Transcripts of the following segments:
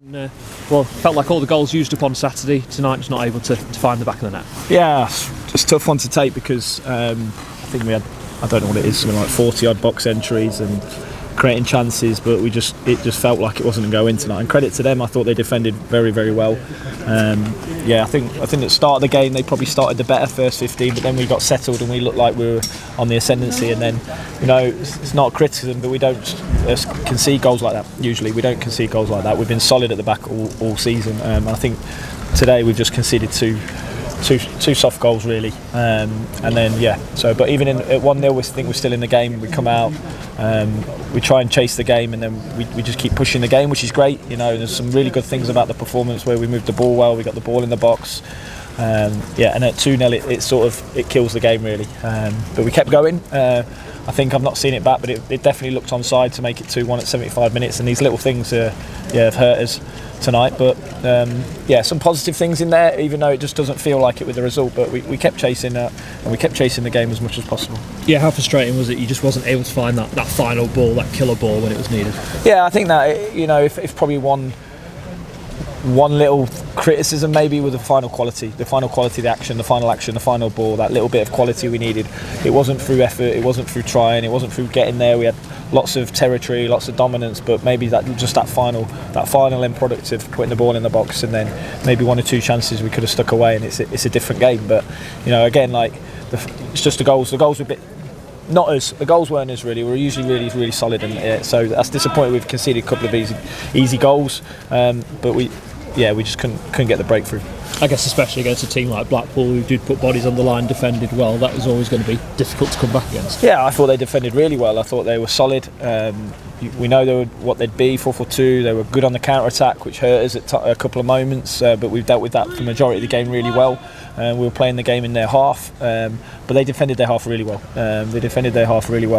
Well, felt like all the goals used up on Saturday. Tonight, just not able to find the back of the net. Yeah, it's a tough one to take because I think we had, I don't know what it is, something like 40 odd box entries and creating chances, but it just felt like it wasn't going to go in tonight. And credit to them, I thought they defended very, very well. I think at the start of the game they probably started the better first 15, but then we got settled and we looked like we were on the ascendancy. And then, it's not criticism, but we don't concede goals like that. Usually, we don't concede goals like that. We've been solid at the back all season. I think today we've just conceded two soft goals really, but even at 1-0 we think we're still in the game. We come out, we try and chase the game, and then we just keep pushing the game, which is great. There's some really good things about the performance where we moved the ball well, we got the ball in the box, and at 2-0 it kills the game really, but we kept going. I think I've not seen it back, but it definitely looked onside to make it 2-1 at 75 minutes, and these little things have hurt us tonight, but some positive things in there, even though it just doesn't feel like it with the result. But we kept chasing that, and we kept chasing the game as much as possible. Yeah, how frustrating was it? You just wasn't able to find that final ball, that killer ball when it was needed. Yeah, I think that if probably one little criticism maybe with the final quality, the final ball, that little bit of quality we needed. It wasn't through effort, it wasn't through trying, it wasn't through getting there. We had lots of territory, lots of dominance, but maybe that final end product of putting the ball in the box, and then maybe one or two chances we could have stuck away, and it's a different game. But again, it's just the goals. The goals were a bit. Not us. The goals weren't us really. We're usually really, really solid, and so that's disappointing. We've conceded a couple of easy goals, but we just couldn't get the breakthrough. I guess especially against a team like Blackpool, who did put bodies on the line, defended well. That was always going to be difficult to come back against. Yeah, I thought they defended really well. I thought they were solid. We know they were what they'd be, 4-4-2. They were good on the counter attack, which hurt us at a couple of moments. But we've dealt with that for the majority of the game really well. We were playing the game in their half, but they defended their half really well.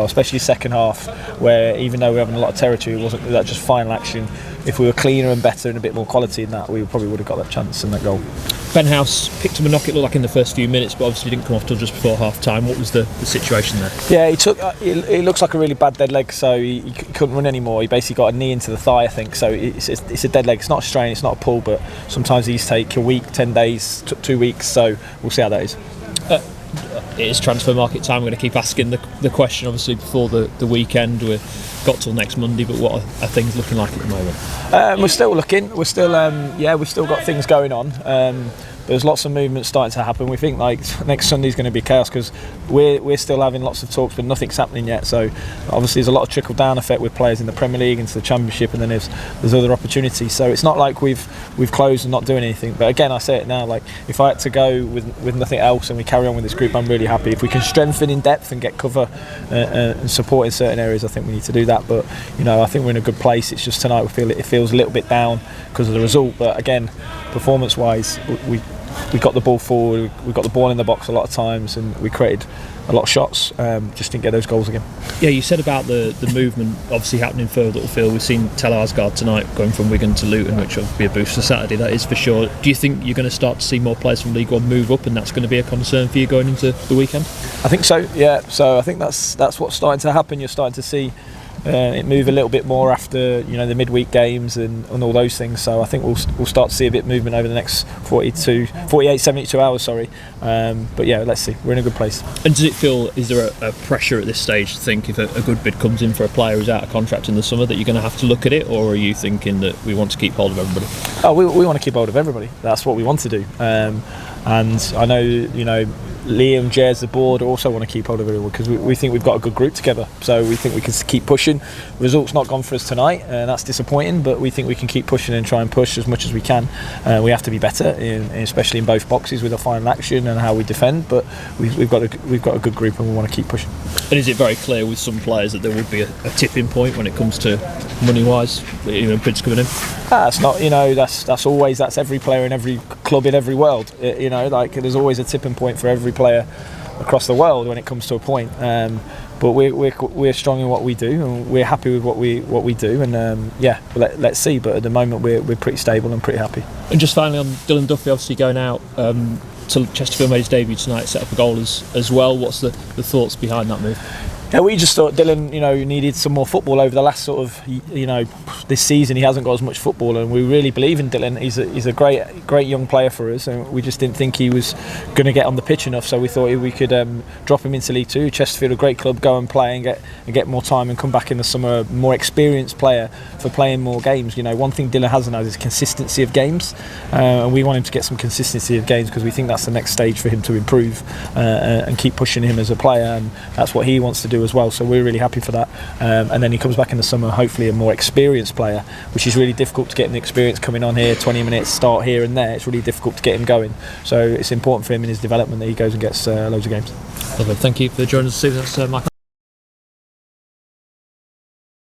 Especially second half, where even though we were having a lot of territory, it wasn't that just final action. If we were cleaner and better and a bit more quality in that, we probably would have got that chance and that goal. Ben House picked him a knock, it looked like, in the first few minutes, but obviously didn't come off till just before half time. What was the situation there? Yeah, it looks like a really bad dead leg, so he couldn't run anymore. He basically got a knee into the thigh, I think, so it's a dead leg. It's not a strain, it's not a pull, but sometimes these take a week, 10 days, 2 weeks, so we'll see how that is. It is transfer market time. We're going to keep asking the question, obviously, before the weekend. We've got till next Monday, but what are things looking like at the moment? We're still looking. We've still got things going on. There's lots of movement starting to happen. We think next Sunday's going to be chaos because we're still having lots of talks, but nothing's happening yet. So obviously there's a lot of trickle down effect with players in the Premier League into the Championship, and then there's other opportunities. So it's not like we've closed and not doing anything. But again, I say it now, if I had to go with nothing else and we carry on with this group, I'm really happy. If we can strengthen in depth and get cover and support in certain areas, I think we need to do that. But I think we're in a good place. It's just tonight it feels a little bit down because of the result. But again, performance-wise, we got the ball forward, we got the ball in the box a lot of times, and we created a lot of shots, just didn't get those goals again. Yeah, you said about the movement obviously happening further upfield. We've seen Tel Arsgaard tonight going from Wigan to Luton, which will be a boost for Saturday, that is for sure. Do you think you're going to start to see more players from League One move up, and that's going to be a concern for you going into the weekend? I think so, yeah. So I think that's what's starting to happen. You're starting to see it move a little bit more after the midweek games and all those things. So I think we'll start to see a bit of movement over the next 72 hours. But yeah, let's see. We're in a good place. And does it feel, is there a pressure at this stage to think if a good bid comes in for a player who's out of contract in the summer that you're going to have to look at it, or are you thinking that we want to keep hold of everybody? Oh, we want to keep hold of everybody. That's what we want to do. And I know Liam, Jez, the board also want to keep hold of everyone because we think we've got a good group together. So we think we can keep pushing. Results not gone for us tonight, and that's disappointing. But we think we can keep pushing and try and push as much as we can. We have to be better, especially in both boxes with the final action and how we defend. But we've got a good group, and we want to keep pushing. And is it very clear with some players that there would be a tipping point when it comes to money-wise? Bids coming in. That's not. That's every player in every club in every world. There's always a tipping point for every player across the world when it comes to a point. But we're strong in what we do, and we're happy with what we do, and let's see. But at the moment, we're pretty stable and pretty happy. And just finally on Dylan Duffy, obviously going out to Chesterfield, made his debut tonight, set up a goal as well. What's the thoughts behind that move? Yeah, we just thought Dylan, needed some more football over the last sort of, this season. He hasn't got as much football, and we really believe in Dylan. He's a great young player for us, and we just didn't think he was going to get on the pitch enough. So we thought we could drop him into League Two. Chesterfield, a great club, go and play and get more time and come back in the summer, a more experienced player for playing more games. One thing Dylan hasn't had is consistency of games, and we want him to get some consistency of games because we think that's the next stage for him to improve and keep pushing him as a player, and that's what he wants to do as well. So we're really happy for that, and then he comes back in the summer, hopefully a more experienced player, which is really difficult to get an experience coming on here, 20 minutes start here and there. It's really difficult to get him going, so it's important for him in his development that he goes and gets loads of games. Lovely. Thank you for joining us this evening. That's Michael.